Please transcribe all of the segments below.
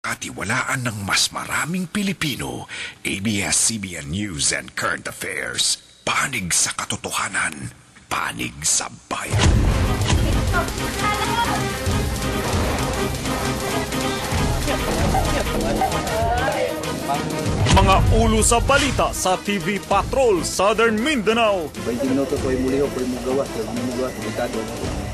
pagkakatiwalaan ng mas maraming Pilipino. ABS-CBN News and Current Affairs. Panig sa katotohanan. Panig sa bayan. Mga ulo sa balita sa TV Patrol Southern Mindanao. 20 minutos po muli po mo gawa delikado.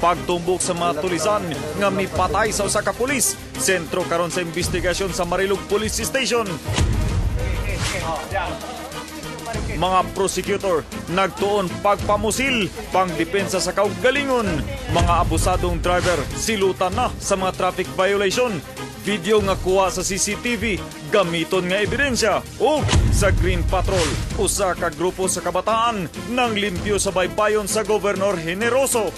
Pagtumbok sa mga tulisan nga mipatay sa usa ka pulis. Sentro karon sa investigasyon sa Marilog Police Station. Mga prosecutor nagtuon pagpamusil, pangdepensa sa kaugalingon. Mga abusadong driver silutan na sa mga traffic violation. Video nga kuha sa CCTV, gamiton nga ebidensya. O sa Green Patrol, usa ka grupo sa kabataan nang limpyo sa baybayon sa Gobernador Generoso.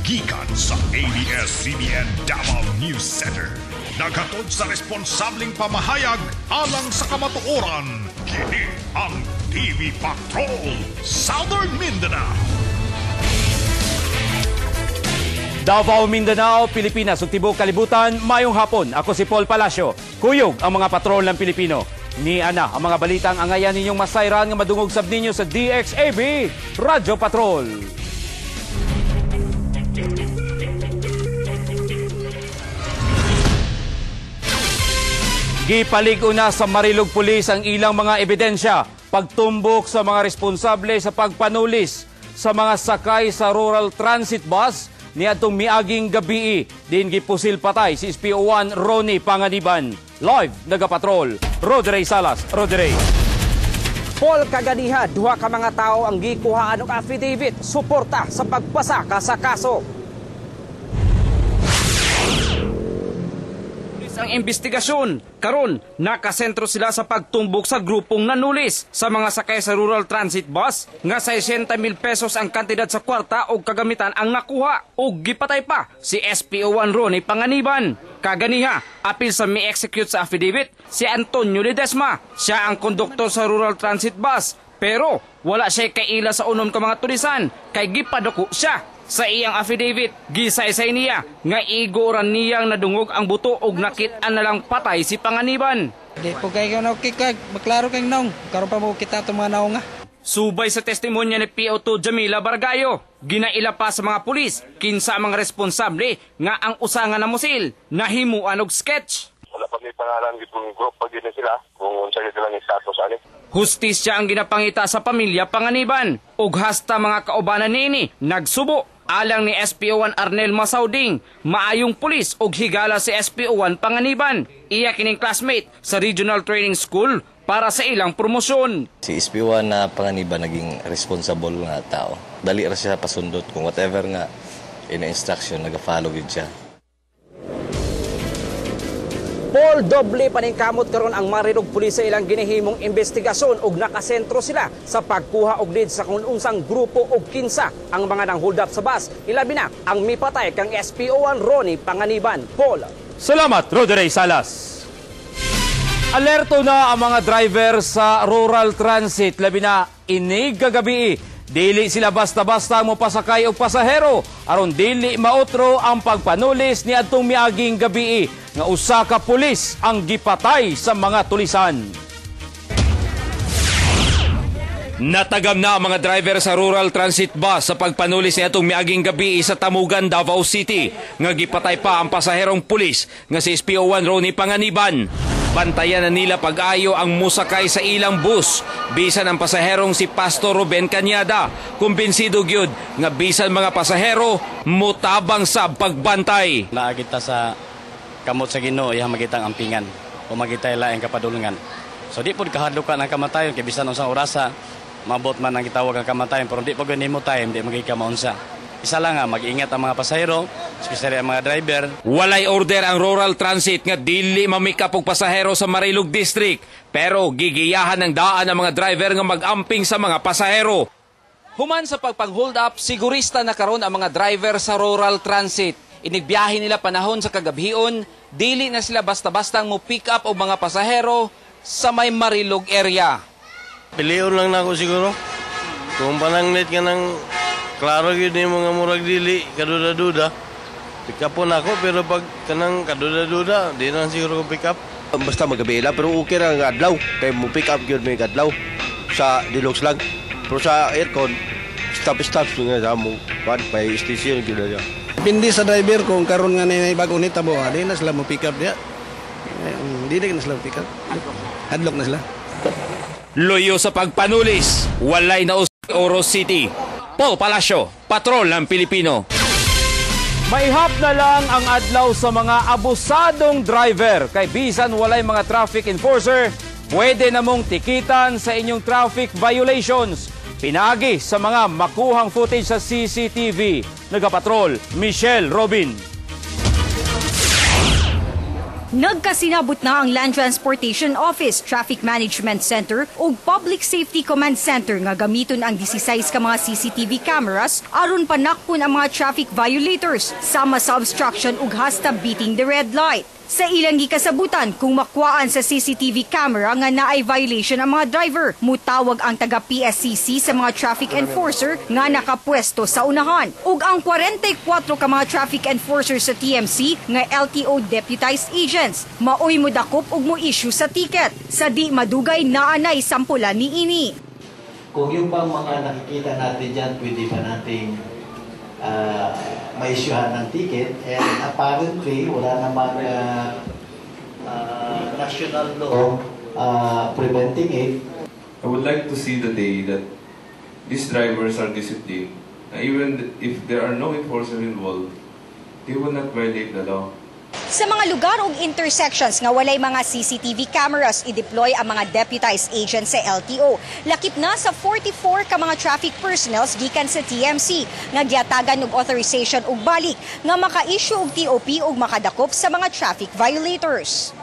Gikan sa ABS-CBN Davao News Center. Naghatod sa responsabling pamahayag alang sa kamatuoran. Kini ang TV Patrol Southern Mindanao. Davao, Mindanao, Pilipinas, ug tibuok kalibutan, mayong hapon. Ako si Paul Palacio. Kuyog ang mga patrol ng Pilipino. Ni ana ang mga balitang angayan ninyong masayran nga madungog sab ninyo sa DXAB Radyo Patrol. Gipalig-una sa Marilog Police ang ilang mga ebidensya, pagtumbok sa mga responsable sa pagpanulis sa mga sakay sa rural transit bus niadtong miaging gabi. Din gipusil patay si SPO1 Ronnie Panganiban. Live nagapatrol, Rodrey Salas. Rodrey. Paul, kaganiha, duha ka mga tao ang gikuhaan og affidavit suporta sa pagpasaka sa kaso. Ang investigasyon karon nakasentro sila sa pagtumbok sa grupong nanulis sa mga sakay sa rural transit bus nga 60,000 pesos ang kantidad sa kwarta o kagamitan ang nakuha ug gipatay pa si SPO1 Ronnie Panganiban. Kaganiha apil sa mi-execute sa affidavit si Antonio Ledesma. Siya ang konduktor sa rural transit bus pero wala siya kaila sa unom ka mga tulisan kay gipadako siya. Sa iyang affidavit, gisaysay niya nga igoran niyang nadungog ang buto og nakit-an na lang patay si Panganiban. Di po kayo nakikag, maklaro kayong naong, karon pa mo kita itong mga naong nga. Subay sa testimonya ni PO2 Jamila Bargayo, ginaila pa sa mga pulis, kinsa ang mga responsable nga ang usangan na musil, nahimuan og sketch. Wala pa may pangalan gitong group pag yun sila, kung unsa gito lang yung status ani. Hustisya ang ginapangita sa pamilya Panganiban, ug hasta mga kaubanan niini, nagsubo. Alang ni SPO1 Arnel Masauding, maayong pulis ug higala si SPO1 Panganiban. Iya kining classmate sa Regional Training School para sa ilang promosyon. Si SPO1 na Panganiban naging responsible nga tao. Dali ra siya pasundot kung whatever nga ina-instruction, naga-follow yun siya. Paul, doble paningkamot karon ang Marilog Police sa ilang ginihimong investigasyon ug nakasentro sila sa pagkuha og lead sa kung unsang grupo og kinsa ang mga nang-hold up sa bus. Ilabi na ang mipatay kang SPO1 Ronnie Panganiban. Paul. Salamat, Rodrey Salas. Alerto na ang mga driver sa rural transit. Labi na inig kagabi. Dili sila basta-basta mo pasakay og pasahero. Aron dili mautro ang pagpanulis ni adtong miaging gabi nga usa ka pulis ang gipatay sa mga tulisan. Natagam na ang mga driver sa rural transit bus sa pagpanulis ni atong miaging gabi sa Tamugan, Davao City nga gipatay pa ang pasaherong pulis nga si SPO1 Ronnie Panganiban. Bantayan na nila pag-ayo ang musakay sa ilang bus. Bisan ang pasaherong si Pastor Ruben Cañada. Kumbinsido gyud nga bisan mga pasahero mutabang sa pagbantay. Naagita sa kamot sa Ginoo iya magitang ampingan o magitay laing kapadulungan. So di pud kahadlukan ang kamatayon kay bisan unsang orasa mabot man ang gitawag ang kamatayon pero di pud nimo time di magika maunsa. Isa lang nga, mag-ingat ang mga pasahero, especially ang mga driver. Walay order ang rural transit nga dili mamikap og pasahero sa Marilog District. Pero gigiyahan ng daan ang mga driver nga mag-amping sa mga pasahero. Human sa pagpag-hold up, sigurista na karon ang mga driver sa rural transit. Inigbiyahe nila panahon sa kagabhion, dili na sila basta-bastang mo pick up og mga pasahero, sa may Marilog area. Piliyon lang na ako siguro. Kung pananglit ka ng klaro yun yung mga murag dili, kaduda-duda. Pick up po na ako, pero pag kanang kaduda-duda, di na siguro ko pick up. Basta magabila, pero okay lang ang adlaw. Kaya mo pick up yun may adlaw. Sa deluxe lang. Pero sa aircon, stop nga sa mo. May station yun na siya. Pindi sa driver kung karon nga na bagong nitabo, di na sila mo pick up diya. Di na sila pick up. Hadlock na sila. Loyo sa pagpanulis, walay na Oro City. Paul Palacio, Patrol ng Pilipino. Maihap na lang ang adlaw sa mga abusadong driver. Kay bisan walay mga traffic enforcer, pwede namong tikitan sa inyong traffic violations. Pinagi sa mga makuhang footage sa CCTV. Nagapatrol, Michelle Robin. Nagkasinabot na ang Land Transportation Office, Traffic Management Center ug Public Safety Command Center nga gamiton ang 16 ka mga CCTV cameras aron panakpon ang mga traffic violators sama sa obstruction ug hasta beating the red light. Sa ilang gikasabutan, kung makuhaan sa CCTV camera nga naay violation ang mga driver, mutawag ang taga-PSCC sa mga traffic enforcer nga nakapwesto sa unahan. Ug ang 44 ka mga traffic enforcer sa TMC nga LTO deputized agents, maoy mo dakop ug mo issue sa ticket. Sa di madugay naanay sampulan ni ini. Kung yung pang mga nakikita natin dyan, pwede pa nating ma-issuehan ng ticket, and apparently wala namang national law preventing it. I would like to see the day that these drivers are disciplined. Even if there are no enforcers involved, they will not violate the law. Sa mga lugar ug intersections nga walay mga CCTV cameras, i-deploy ang mga deputized agents sa LTO. Lakip na sa 44 ka mga traffic personnels gikan sa TMC nga giatagan og authorization ug balik nga maka-issue og TOP ug makadakop sa mga traffic violators.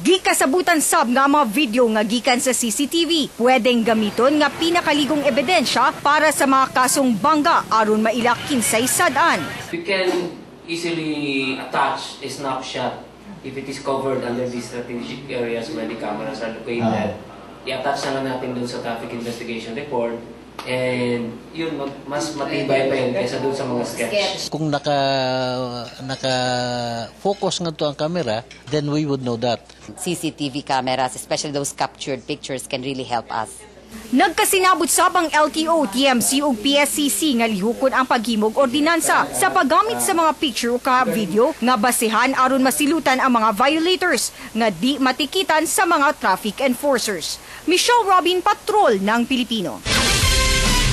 Gikasabutan sab nga mga video nga gikan sa CCTV, pwedeng gamiton nga pinakaligong ebidensya para sa mga kasong bangga aron mailak kinsay sad-an. We can easily attach a snapshot if it is covered under these strategic areas where the cameras are located. I-attach na lang natin dun sa traffic investigation report, and yun, mas matibay pa yun kaysa dun sa mga sketch. Kung naka-focus nga to ang camera, then we would know that. CCTV cameras, especially those captured pictures, can really help us. Nagkasinabot sabang LTO, TMC ug PSCC nga lihukon ang paghimog ordinansa sa paggamit sa mga picture o video nga basehan aron masilutan ang mga violators nga di matikitan sa mga traffic enforcers. Michelle Robin, Patrol ng Pilipino.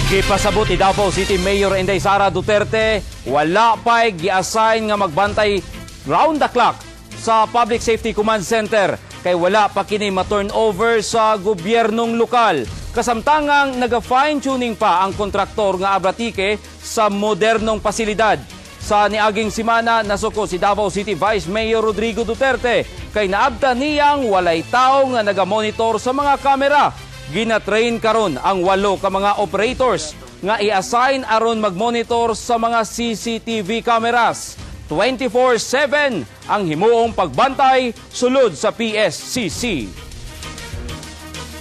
Gipasabot ni Davao City Mayor Inday Sara Duterte, wala pa'y gi-assign nga magbantay round the clock sa Public Safety Command Center kay wala pa kini ma-turnover sa gobyernong lokal. Kasamtangang naga-fine-tuning pa ang kontraktor nga abratike sa modernong pasilidad. Sa niaging simana, nasuko si Davao City Vice Mayor Rodrigo Duterte kay naabta niyang walay tao nga naga-monitor sa mga kamera. Gina-train karon ang 8 ka mga operators nga i-assign aron mag-monitor sa mga CCTV cameras. 24/7 ang himuong pagbantay sulod sa PSCC.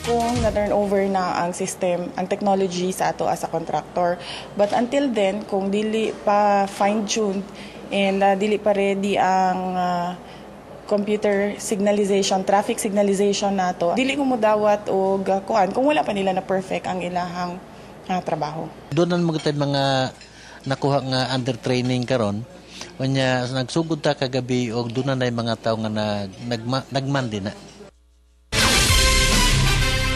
Kung na-turnover na ang system, ang technology sa ato as a contractor. But until then, kung dili pa fine-tuned and dili pa ready ang computer signalization, traffic signalization nato, dili ko mo dawat o kuan kung wala pa nila na perfect ang ilahang trabaho. Doon ang mga nakuha nga under training karon. Kanya nagsugod ta kagabi og doon na mga tao nga nagmandi na.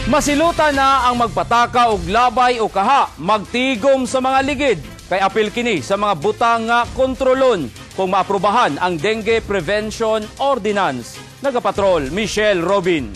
Masilutan na ang magpataka og labay o kaha, magtigom sa mga ligid. Kay apil kini sa mga butang nga kontrolon kung maaprubahan ang Dengue Prevention Ordinance. Nagapatrol, Michelle Robin.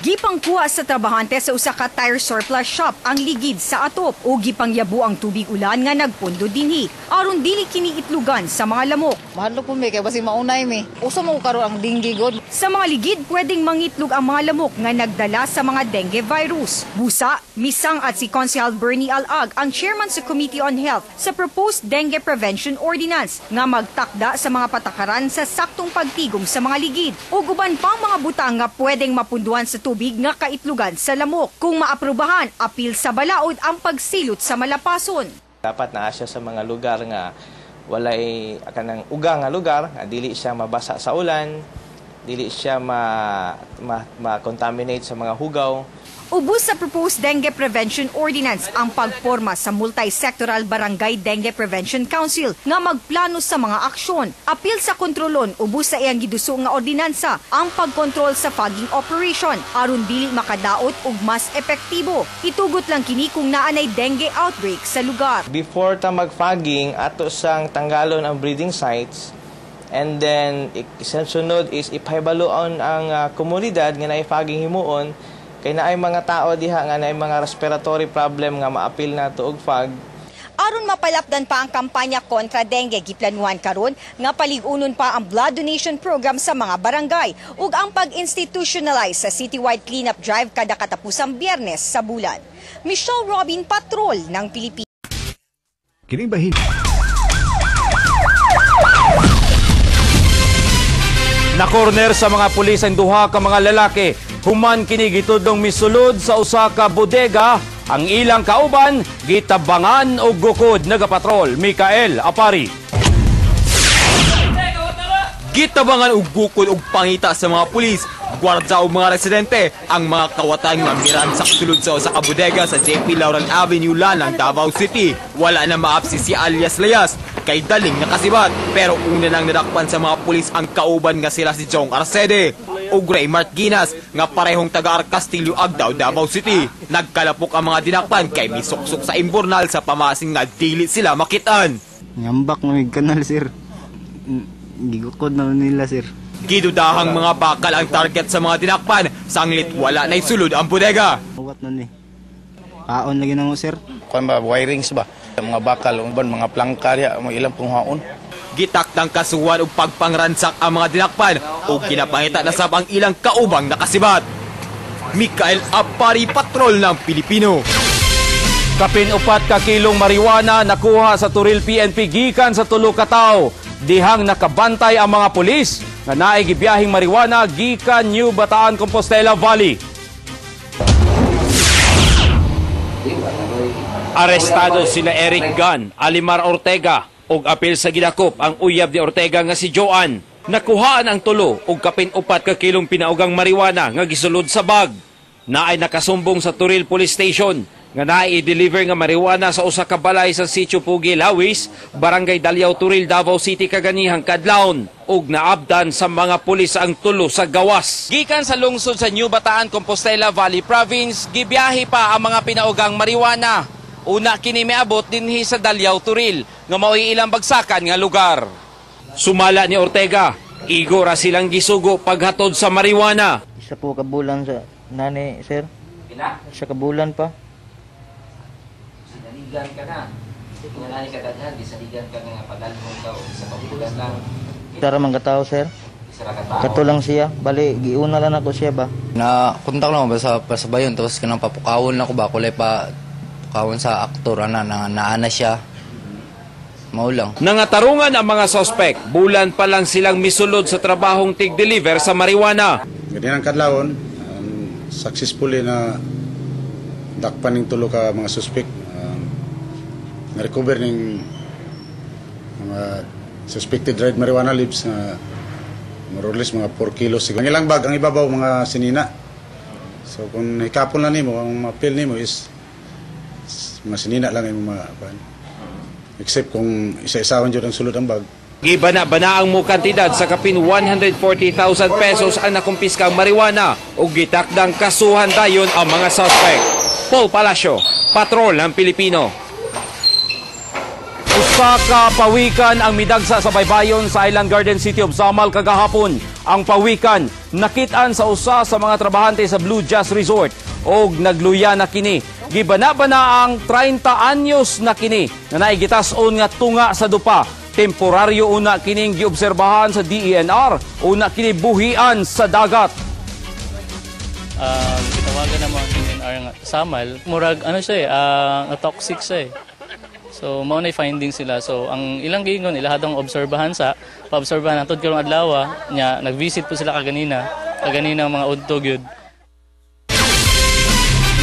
Gipangkuha sa trabahante sa usa ka tire surplus shop ang ligid sa atop o gipangyabu ang tubig ulan nga nagpundo dinhi aron dili kini itlugan sa mga lamok. Mahadlok po mi kay basi maunay mi. Usa mo karon ang dengue god. Sa mga ligid pwedeng mangitlog ang mga lamok nga nagdala sa mga dengue virus. Busa, misang at si Konsehal Bernie Alag ang chairman sa Committee on Health sa proposed dengue prevention ordinance nga magtakda sa mga patakaran sa saktong pagtigom sa mga ligid ug uban pang mga butang nga pwedeng mapunduhan sa tubig nga kaitlugan sa lamok. Kung maaprubahan, apil sa balaod ang pagsilot sa malapason. Dapat naa siya sa mga lugar nga walay kanang uga nga lugar, nga dili siya mabasa sa ulan, dili siya ma-contaminate sa mga hugaw. Ubos sa proposed dengue prevention ordinance ang pagporma sa multi-sectoral barangay dengue prevention council nga magplano sa mga aksyon. Apil sa kontrolon, ubos sa iyang giduso nga ordinansa ang pagkontrol sa fogging operation aron dili makadaot ug mas epektibo. Itugot lang kini kung naanay dengue outbreak sa lugar. Before ta mag-fogging, ato sang tanggalon ang breeding sites. And then, sunod is ipahibaloon ang komunidad nga na-fogging himuon. Kaya na ay mga tao diha nga na ay mga respiratory problem nga maapil na tuog fog. Aron mapalapdan pa ang kampanya kontra dengue, giplanuhan karon nga paligunon pa ang blood donation program sa mga barangay ug ang pag-institutionalize sa citywide cleanup drive kada katapusang Biyernes sa bulan. Michelle Robin, Patrol ng Pilipinas. Kining bahin. Na-corner sa mga pulis ang duha ka mga lalaki. Human kini gitudlong misulod sa usa ka bodega. Ang ilang kauban gitabangan og gukod. Nagapatrol, Mikael Apari. Gitabangan og gukod og pangita sa mga pulis, gwardya og mga residente ang mga kawatan nga miransak sulod sa usa ka bodega sa JP Laurel Avenue, Lanang, Davao City. Wala na maapsi si alias Layas kay daling nakasibat, pero una nang nadakpan sa mga pulis ang kauban nga sila si Jong Arcede o Raymart Ginas nga parehong taga Castillo, Agdao, Davao City. Nagkalapok ang mga dinakpan kay misuksok sa imbornal sa pamasing nga dili sila makitaan. Ngambak na may kanal, sir. Gigukod na nila, sir. Gidudahang mga bakal ang target sa mga dinakpan, sanglit wala na isulod ang bodega. Uwat na ni. Haon lagi na mo, sir. Kuan ba, wirings ba? Mga bakal, mga plangkarya, mga ilang pong haon. Gitakdang kasuhan o pagpangransak ang mga dinakpan o ginapangita na sab ang ilang kaubang nakasibat. Mikael Apari, Patrol ng Pilipino. Kapin 4 ka kilong marijuana nakuha sa Turil PNP gikan sa tulo ka tawo. Dihang nakabantay ang mga pulis nga naay gibiyahing marijuana gikan New Bataan, Compostela Valley. Arestado sila Eric Gunn, Alimar Ortega ug apil sa gidakop ang uyab ni Ortega nga si Joan. Nakuhaan ang tulo ug kapin 4 ka kilong pinaugang marijuana nga gisulod sa bag. Naay nakasumbong sa Turil Police Station nga naay i-deliver nga marijuana sa usa ka balay sa Sitio Pugi, Lawis, Barangay Dalyaw, Turil, Davao City kaganihang kadlawon ug naabdan sa mga pulis ang tulo sa gawas. Gikan sa lungsod sa New Bataan, Compostela Valley Province, gibiyahe pa ang mga pinaugang marijuana. Una kini miabot dinhi sa Dalyaw, Turil nga mao'y ilang bagsakan nga lugar. Sumala ni Ortega, igo ra silang gisugo paghatod sa marijuana. Isa po kabulan sa nani, sir. Isa kabulan pa. Sinaligan ka na. Kung nani ka dadhan, disaligan ka nga padalhong ka o sa kabulan lang. Tara mga tao, sir. Kato lang siya. Bali, giuna lang ako siya ba? Na kontak lang ba sa bayon, tapos kanang papukawon na ko ba, kulay pa kawon sa aktor naana siya. Maulang. Nangatarungan ang mga suspect. Bulan pa lang silang misulod sa trabahong tig-deliver sa marijuana. Ganyan ang kadlawon, successfully na dakpan ng tulo ka mga suspect. Na-recover ng mga suspected dried marijuana leaves na more or less mga 4 kilos. Ang ilang bag, ang ibabaw mga sinina. So kung ikapon lang nimo, ang mapil nimo is mga sinina lang yung mga except kung isa-isawan dyan ang sulod ang bag. Gibana-bana ang kantidad sa kapin 140,000 pesos ang nakumpiskang marijuana o gitakdang kasuhan dayon ang mga suspect. Paul Palacio, Patrol ng Pilipino. Usa ka pawikan ang midagsa sa baybayon sa Island Garden City of Samal kagahapon. ang pawikan. Nakitaan sa usa sa mga trabahante sa Blue Jazz Resort og nagluya na kini. Gibana-bana ang 30 anyos na kini na naigitas-on nga tunga sa dupa. Temporaryo una kining giobserbahan sa DENR, una kini buhian sa dagat. Gitawagan naman DENR nga samal, murag ano siya toxic siya So mao na finding sila. So ang ilang gingon ilahadong obserbahan sa paobserbahan antod karong adlaw nya nag-visit po sila kaganina mga udto gyud.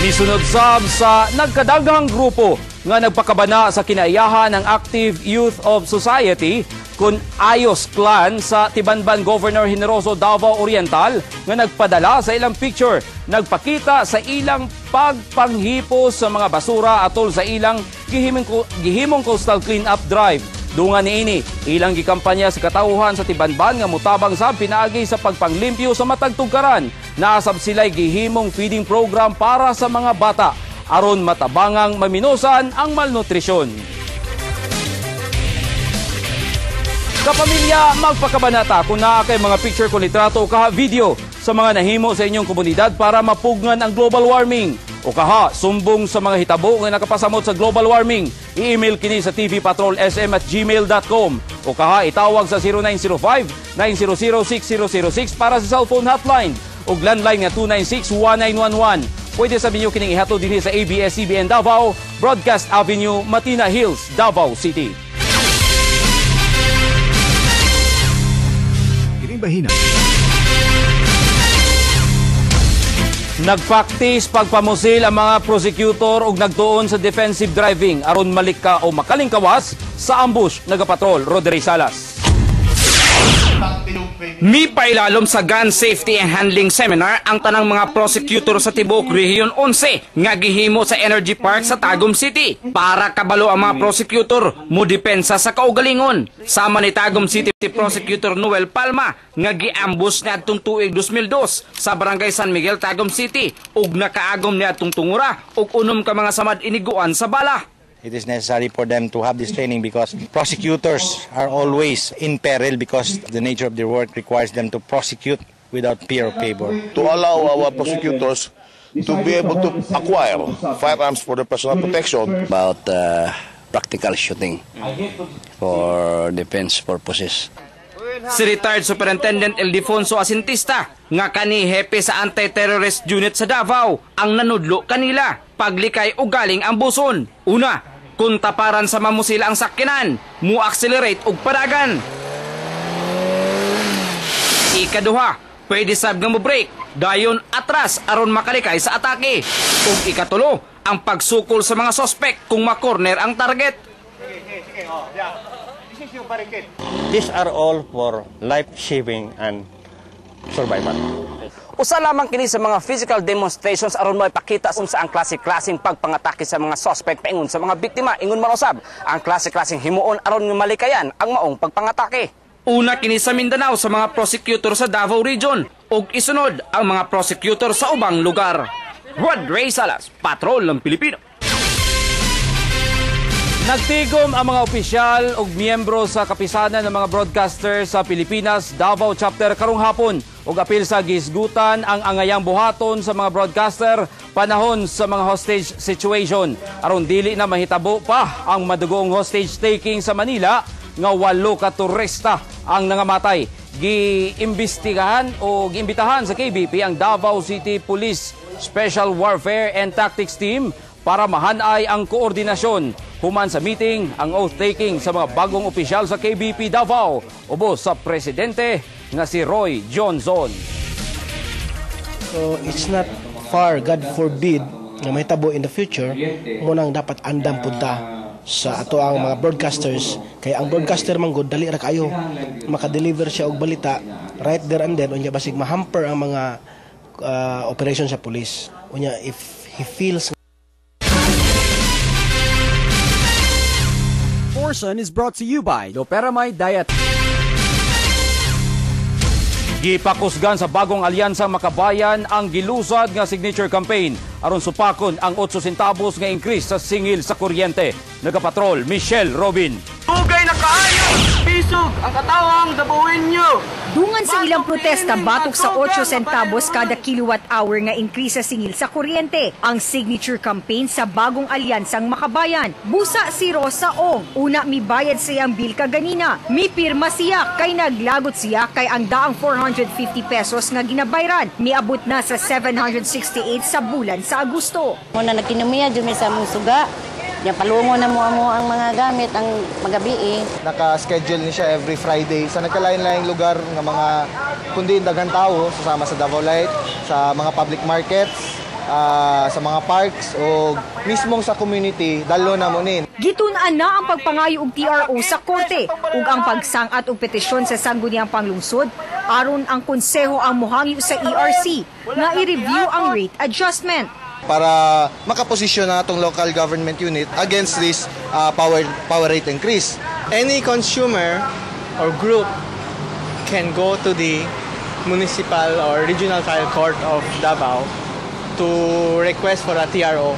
Misunod sab sa nagkadaghang grupo nga nagpakabana sa kinaiyahan ng Active Youth of Society kun Ayos Clan sa Tibanban Governor Generoso Davao Oriental nga nagpadala sa ilang picture, nagpakita sa ilang pagpanghipos sa mga basura atol sa ilang gihimong coastal clean-up drive. Dungan niini, ilang gikampanya sa katauhan sa Tibanban nga mutabang sa pinaagi sa pagpanglimpyo sa matag tugkaran. Naasab sila'y gihimong feeding program para sa mga bata aron matabangang maminosan ang malnutrisyon. Kapamilya, magpakabanata kung naa kay mga picture kung litrato o kaha video sa mga nahimo sa inyong komunidad para mapugnan ang global warming. O kaha, sumbong sa mga hitabo nga nakapasamot sa global warming. I-email kini sa tvpatrolsm@gmail.com. O kaha, itawag sa 0905-900-6006 para sa cellphone hotline. O landline nga 296-1911. Pwede sabihin nyo kining ihato din sa ABS-CBN Davao, Broadcast Avenue, Matina Hills, Davao City. Nagpractice pagpamusil ang mga prosecutor ug nagtuon sa defensive driving aron malika o makalingkawas sa ambush nagapatrol. Rodri Salas. Mipailalom sa Gun Safety and Handling Seminar ang tanang mga prosecutor sa Tibuok Region 11 nga gihimo sa Energy Park sa Tagum City para kabalo ang mga prosecutor mo depensa sa kaugalingon. Sama ni Tagum City Prosecutor Noel Palma nga giambus niadtong tuig 2002 sa Barangay San Miguel, Tagum City ug nakaagom niadtong tungura ug unom ka mga samad iniguan sa bala. It is necessary for them to have this training because prosecutors are always in peril because the nature of their work requires them to prosecute without fear or favor. To allow our prosecutors to be able to acquire firearms for their personal protection. About practical shooting for defense purposes. Si retired Superintendent Ildefonso Asintista nga kani hepe sa anti-terrorist unit sa Davao ang nanudlo kanila paglikay o galing ang buson. Una, kung taparan sa mamusila ang sakyanan, mu-accelerate og padagan. Ikaduha, pwede sab nga mo-break, dayon atras aron makalikay sa atake. Ug ikatulo, ang pagsukol sa mga sospek kung makorner ang target. These are all for life-saving and survival. Usa lamang kini sa mga physical demonstrations aron maipakita unsa ang klase-klaseng pagpangatake sa mga suspect paingon sa mga biktima. Ingon man usab ang klase-klaseng himuon aron malikayan ang maong pagpangatake. Una kini sa Mindanao sa mga prosecutor sa Davao Region ug isunod ang mga prosecutor sa ubang lugar. Rodri Salas, Patrol ng Pilipino. Nagtigom ang mga opisyal ug miyembro sa kapisanan ng mga broadcaster sa Pilipinas, Davao Chapter karong hapon ug apil sa gisgutan ang angayang buhaton sa mga broadcaster panahon sa mga hostage situation. Aron dili na mahitabo pa ang madugong hostage taking sa Manila nga 8 ka turista ang nangamatay. Giimbestigahan o giimbitahan sa KBP ang Davao City Police Special Warfare and Tactics Team para mahanay ang koordinasyon. Human sa meeting ang oath-taking sa mga bagong opisyal sa KBP Davao, ubos sa presidente nga si Roy Johnson. So it's not far, God forbid, na mahitabo in the future, munang dapat andam punta sa ato ang mga broadcasters. Kaya ang broadcaster man gud dali ra kayo makadeliver siya og balita right there and then unya basig mahamper ang mga operation sa police. Unya if he feels. Portion is brought to you by Loperamide Diet. Gipakusgan sa bagong alyansang Makabayan ang gilusad nga signature campaign aron supakon ang 8 centavos nga increase sa singil sa kuryente. Nagapatrol Michelle Robin. Dugay na kaayo! Pisog ang katawang dabuhin nyo! Dungan sa ilang protesta batok sa 8 centavos kada kilowatt-hour nga increase sa singil sa kuryente. Ang signature campaign sa bagong alyansang Makabayan. Busa si Rosa Ong. Una mibayad siyang bill kaganina. Mipirma siya kay naglagot siya kay ang daang 450 pesos nga ginabayran. Miabot na sa 768 sa bulan sa Agosto. Muna nagkinumiya dumi sa mong suga. Yan, palungo na mo ang mga gamit ang magabi Naka-schedule ni siya every Friday sa nagkalain-laing lugar ng mga kundi daghang tao, sasama sa Davao Light, sa mga public markets, sa mga parks o mismong sa community, dalo na mo nin. Gitun-an na ang pagpangayo og TRO sa korte ug ang pagsangat og petisyon sa sangguniang panglungsod aron ang konseho ang mohangyo sa ERC nga i-review ang rate adjustment. Para makaposisyon na itong local government unit against this power rate increase. Any consumer or group can go to the municipal or regional trial court of Davao to request for a TRO.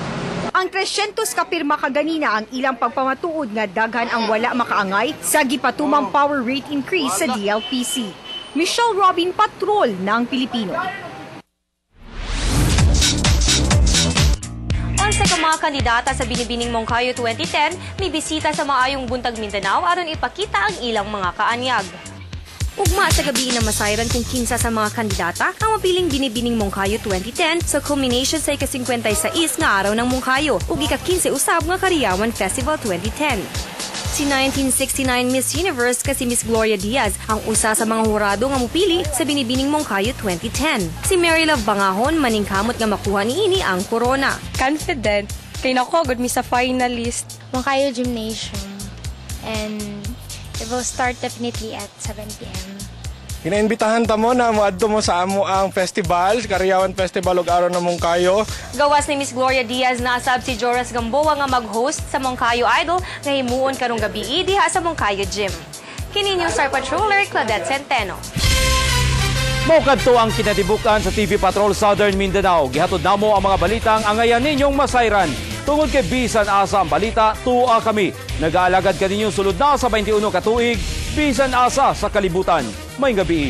Ang 300 kapirma kaganina ang ilang pagpamatuod nga daghan ang wala makaangay sa gipatumang power rate increase sa DLPC. Michelle Robin, Patrol ng Pilipino. Sa mga kandidata sa Binibining Mongkayo 2010, may bisita sa Maayong Buntag Mindanao aron ipakita ang ilang mga kaanyag. Ugma sa gabi na masayran kung kinsa sa mga kandidata ang mapiling Binibining Mongkayo 2010 sa culmination sa ika-56 nga araw ng Mongkayo ug ika-15 usab nga Kariyawan Festival 2010. Si 1969 Miss Universe kasi Miss Gloria Diaz ang usa sa mga hurado nga mupili sa Binibining Mongkayo 2010. Si Mary Love Bangahon maningkamot nga makuha niini ang korona. Confident kay nakogod mi sa finalist. Mongkayo Gymnasium and it will start definitely at 7 p.m. Kinaimbitahan ta mo na moadto mo sa amo ang festival, Kariyawan Festival ug araw na Mongkayo. Gawas ni Miss Gloria Diaz na asab si Joras Gamboa nga mag-host sa Mongkayo Idol nga himuon karong gabi diha sa Mongkayo Gym. Kini yung Star Patroller Claudette Centeno. Mokadto ang kinatibukan sa TV Patrol Southern Mindanao. Gihatod namo ang mga balitang angayan ninyong masayran. Tungod kay bisan asa ang balita, tuwa kami. Nag-aalagad ka ninyong sulod na sa 21 katuig, bisan asa sa kalibutan. May gabi.